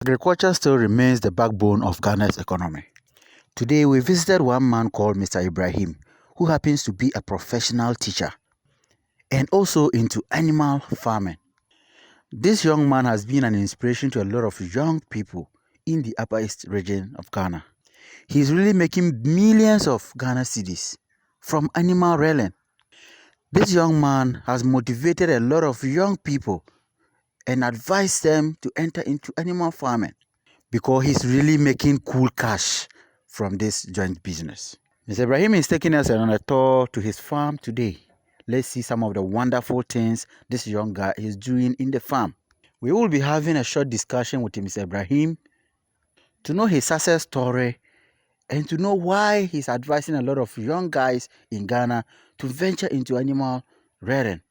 Agriculture still remains the backbone of Ghana's economy. Today, we visited one man called Mr. Ibrahim, who happens to be a professional teacher and also into animal farming. This young man has been an inspiration to a lot of young people in the Upper East region of Ghana. He's really making millions of Ghana cedis from animal rearing. This young man has motivated a lot of young people and advised them to enter into animal farming because he's really making cool cash from this joint business. Mr. Ibrahim is taking us on a tour to his farm today. Let's see some of the wonderful things this young guy is doing in the farm. We will be having a short discussion with Mr. Ibrahim to know his success story and to know why he's advising a lot of young guys in Ghana to venture into animal rearing.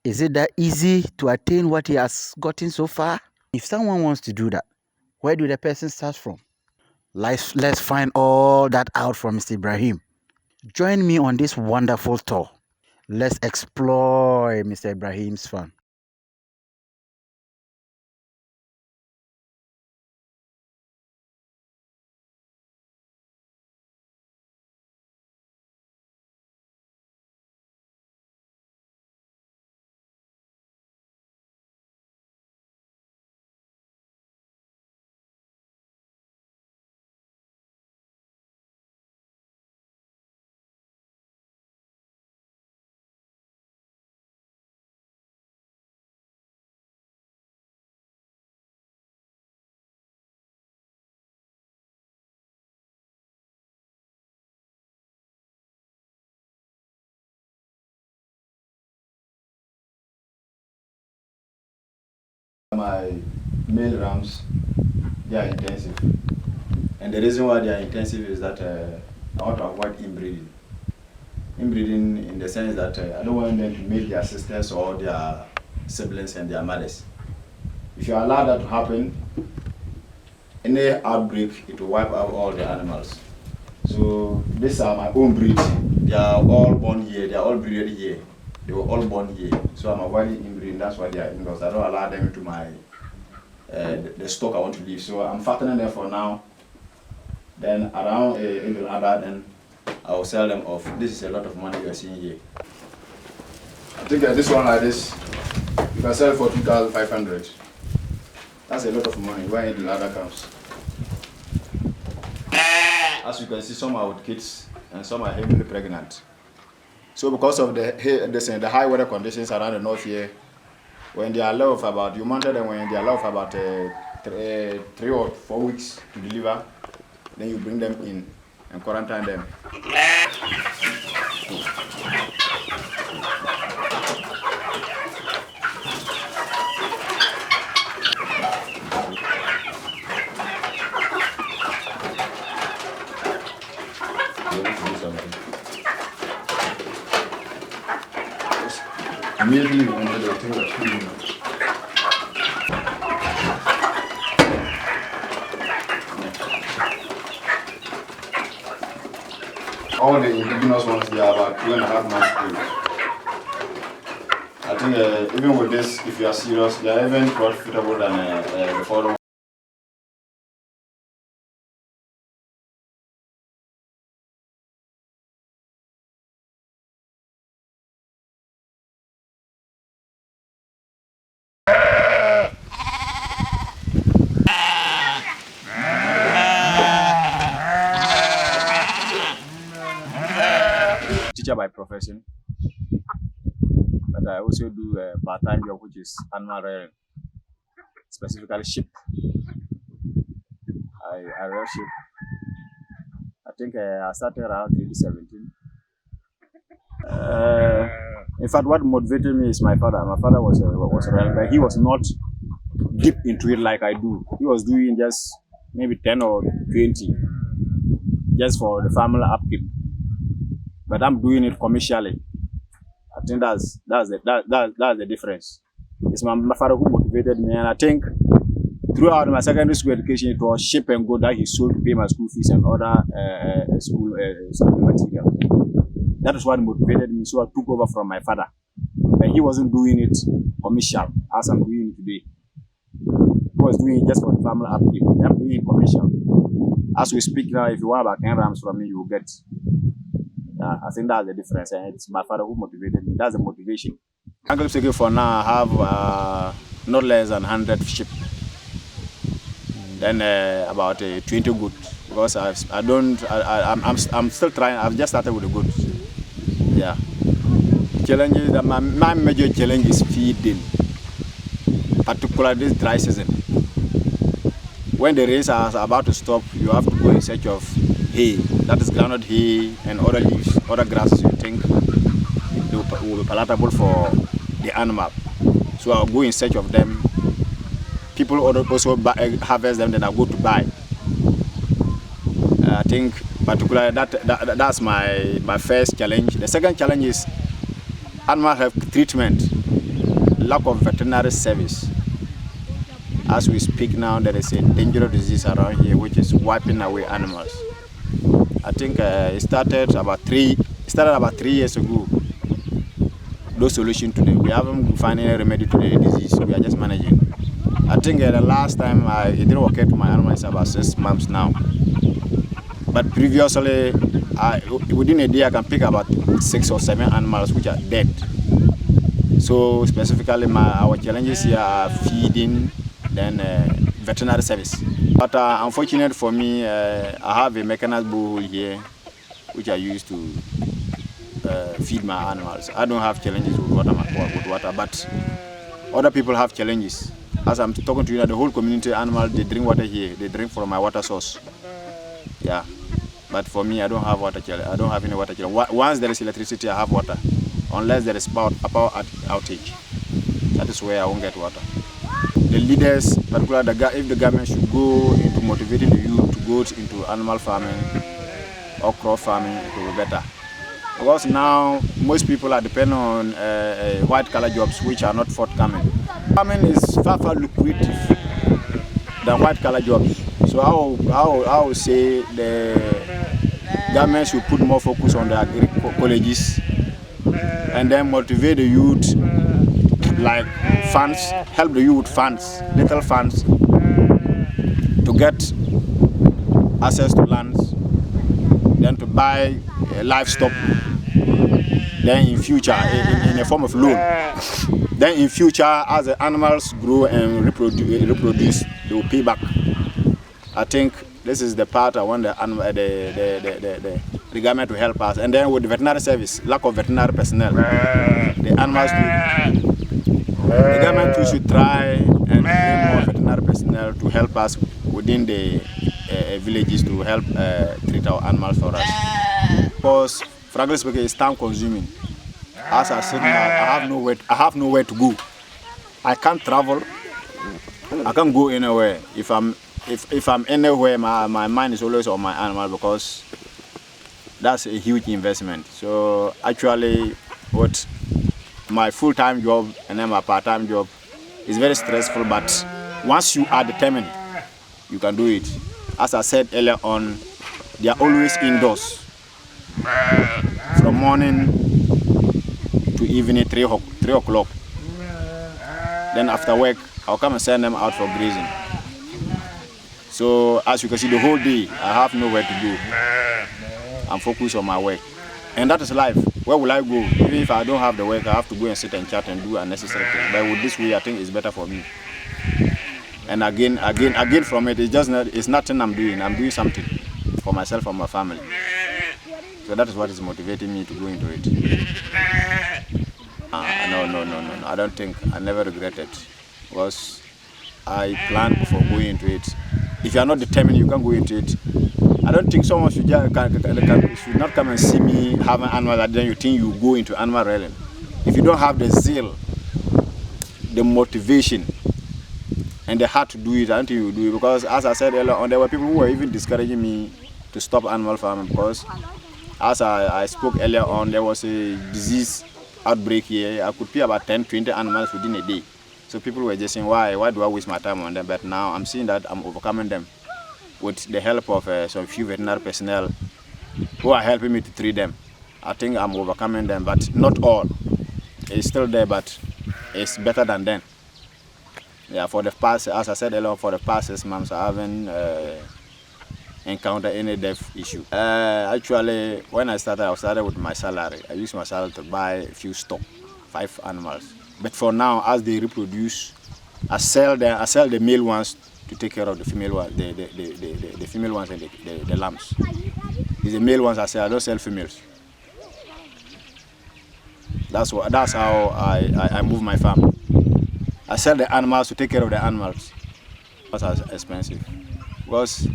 Is it that easy to attain what he has gotten so far? If someone wants to do that, where do the person start from? Let's find all that out from Mr. Ibrahim. Join me on this wonderful tour. Let's explore Mr. Ibrahim's farm. My male rams, they are intensive, and the reason why they are intensive is that I want to avoid inbreeding. Inbreeding in the sense that I don't want them to meet their sisters or their siblings and their mothers. If you allow that to happen, any outbreak, it will wipe out all the animals. So these are my own breed. They are all born here. They are all breeded here. They were all born here. So I'm avoiding inbreeding. That's why they are indoors. I don't allow them into my the stock I want to leave. So I'm fattening them for now. Then around April, then I will sell them off. This is a lot of money you are seeing here. I think this one like this, you can sell for 2,500. That's a lot of money when the ladder comes. As you can see, some are with kids and some are heavily pregnant. So because of the high weather conditions around the north here, when they are low of about, you mounted them when they are low of about 3 or 4 weeks to deliver, then you bring them in and quarantine them. Immediately we enter the thing. All the indigenous ones, they are about 2.5 months old. I think even with this, if you are serious, they are even profitable than the foreign. Teacher by profession, but I also do a part-time job which is animal rearing, specifically sheep. I rear sheep. I think I started around 2017. In fact, what motivated me is my father. My father was rearing, but he was not deep into it like I do. He was doing just maybe 10 or 20, just for the family upkeep. But I'm doing it commercially. I think that's the difference. It's my father who motivated me, and I think throughout my secondary school education, it was sheep and goat that he sold to pay my school fees and other school material. That is what motivated me, so I took over from my father. But he wasn't doing it commercial as I'm doing it today. who was doing it just for the family upkeep. I'm doing it commercial. As we speak now, if you want about 10 rams from me, you will get. I think that's the difference. And it's my father who motivated me. That's the motivation. Uncle Seke, for now, I have not less than 100 sheep. Then about 20 goats. Because I'm still trying. I've just started with the goats. Yeah. Challenges. My major challenge is feeding. Particularly this dry season. When the rains are about to stop, you have to go in search of hay. That is groundnut hay and other leaves, other grasses you think will be palatable for the animal. So I'll go in search of them. People also harvest them, then I'll go to buy. I think particularly that's my first challenge. The second challenge is animal health treatment, lack of veterinary service. As we speak now, there is a dangerous disease around here which is wiping away animals. I think it started about 3 years ago. No solution today. We haven't found any remedy to the disease. We are just managing. I think the last time it didn't work to my animals is about 6 months now. But previously, within a day I can pick about 6 or 7 animals which are dead. So specifically, our challenges here are feeding, then veterinary service. But unfortunately for me, I have a mechanized borehole here which I use to feed my animals. I don't have challenges with water, but other people have challenges. As I'm talking to you, the whole community animal, they drink water here. They drink from my water source. Yeah, but for me, I don't have water challenge. I don't have any water challenge. Once there is electricity, I have water. Unless there is power outage, that is where I won't get water. The leaders, particularly if the government should go into motivating the youth to go into animal farming or crop farming, it will be better. Because now most people are depending on white collar jobs which are not forthcoming. Farming is far lucrative than white collar jobs. So I would say the government should put more focus on the agricultural colleges and then motivate the youth, like funds, help the youth funds, little funds, to get access to lands, then to buy livestock, then in future in a form of loan. Then in future, as the animals grow and reproduce, they will pay back. I think this is the part I want the government to help us. And then with the veterinary service, lack of veterinary personnel, the animals the government too should try and bring more veterinary personnel to help us within the villages to help treat our animals for us. Because frankly speaking, it's time consuming. As I said now, I have nowhere to go. I can't travel. I can't go anywhere. If I'm anywhere, my mind is always on my animal because that's a huge investment. So actually, what my full-time job and then my part-time job is very stressful. But once you are determined, you can do it. As I said earlier on, they are always indoors from morning to evening 3 o'clock. Then after work, I'll come and send them out for grazing. So as you can see, the whole day I have nowhere to go. I'm focused on my work, and that is life. Where will I go? Even if I don't have the work, I have to go and sit and chat and do unnecessary things. But with this way, I think it's better for me. And again from it, it's nothing I'm doing. I'm doing something for myself and my family. So that is what is motivating me to go into it. No. I don't think I never regret it because I planned for going into it. If you are not determined, you can't go into it. I don't think someone should not come and see me have an animal that then you think you go into animal realm. If you don't have the zeal, the motivation, and the heart to do it, I don't think you will do it. Because as I said earlier on, there were people who were even discouraging me to stop animal farming because as I spoke earlier on, there was a disease outbreak here. I could pay about 10-20 animals within a day. So people were just saying, why do I waste my time on them? But now I'm seeing that I'm overcoming them with the help of some few veterinary personnel who are helping me to treat them. I think I'm overcoming them, but not all. It's still there, but it's better than then. Yeah, for the past, as I said earlier, for the past 6 months, I haven't encountered any death issue. Actually, when I started with my salary. I used my salary to buy a few stock, 5 animals. But for now, as they reproduce, I sell the male ones to take care of the female ones, the female ones and the lambs. It's the male ones I sell. I don't sell females. That's how I move my farm. I sell the animals to take care of the animals. That's expensive because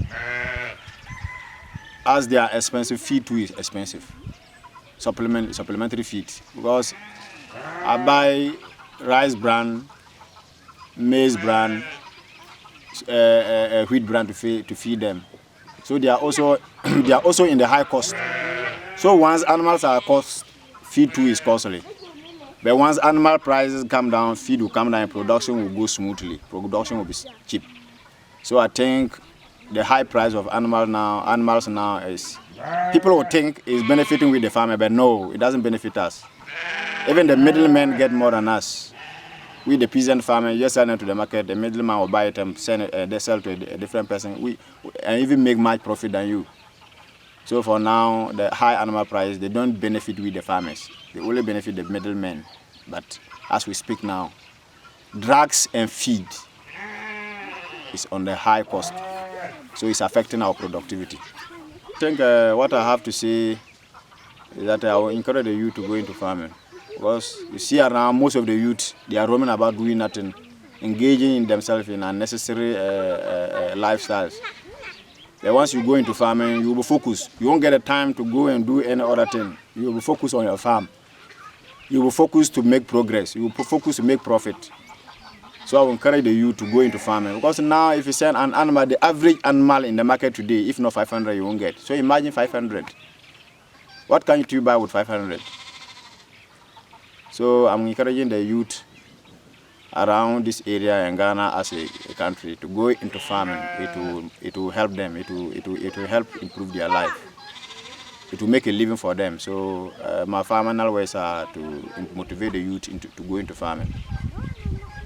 as they are expensive, feed too is expensive. Supplementary feed, because I buy rice bran, maize bran, wheat bran to feed them. So they are also they are also in the high cost. So once animals are cost, feed too is costly. But once animal prices come down, feed will come down, and production will go smoothly. Production will be cheap. So I think the high price of animals now is, people will think is benefiting with the farmer, but no, it doesn't benefit us. Even the middlemen get more than us. We, the peasant farmer, you just sell them to the market, the middleman will buy it and they sell to a different person. And even make much profit than you. So for now, the high animal price, they don't benefit with the farmers. They only benefit the middlemen. But as we speak now, drugs and feed is on the high cost. So it's affecting our productivity. I think what I have to say is that I will encourage the youth to go into farming. Because you see around, most of the youth, they are roaming about doing nothing, engaging in themselves in unnecessary lifestyles. But once you go into farming, you will be focused. You won't get the time to go and do any other thing. You will be focused on your farm. You will focus to make progress. You will focus to make profit. So I will encourage the youth to go into farming. Because now if you sell an animal, the average animal in the market today, if not 500, you won't get. So imagine 500. What can you buy with 500? So I'm encouraging the youth around this area in Ghana as a country to go into farming. It will help them. It will help improve their life. It will make a living for them. So my farming ways are to motivate the youth to go into farming.